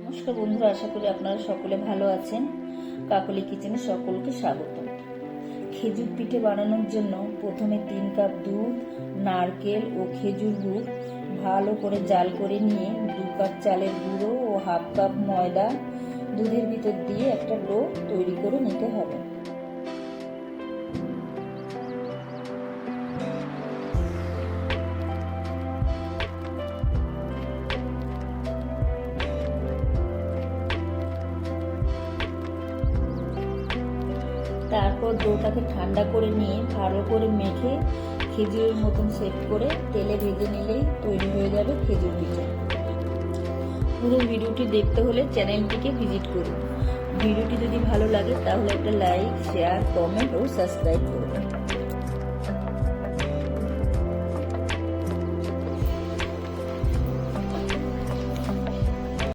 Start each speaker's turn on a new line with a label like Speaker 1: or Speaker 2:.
Speaker 1: নমস্কার বন্ধুরা, আশা করি আপনারা সকলে ভালো আছেন। কাকলি কিচেনে সকলকে স্বাগত। খেজুর পিঠে বানানোর জন্য প্রথমে 3 কাপ দুধ, নারকেল ও খেজুর গুড় ভালো করে জাল করে নিয়ে 2 কাপ চালের গুঁড়ো ও হাফ কাপ ময়দা দুধের ভিতর দিয়ে একটা ডো তৈরি করে নিতে হবে। তারপর ডোটাকে ঠান্ডা করে নিয়ে ভালো করে মেখে খেজুরের মতন সেট করে তেলে ভেজে নিলেই তৈরি হয়ে যাবে খেজুর পিঠে। পুরো ভিডিওটি দেখতে হলে চ্যানেলটিকে ভিজিট করুন। ভিডিওটি যদি ভালো লাগে তাহলে একটা লাইক, শেয়ার, কমেন্ট ও সাবস্ক্রাইব করুন।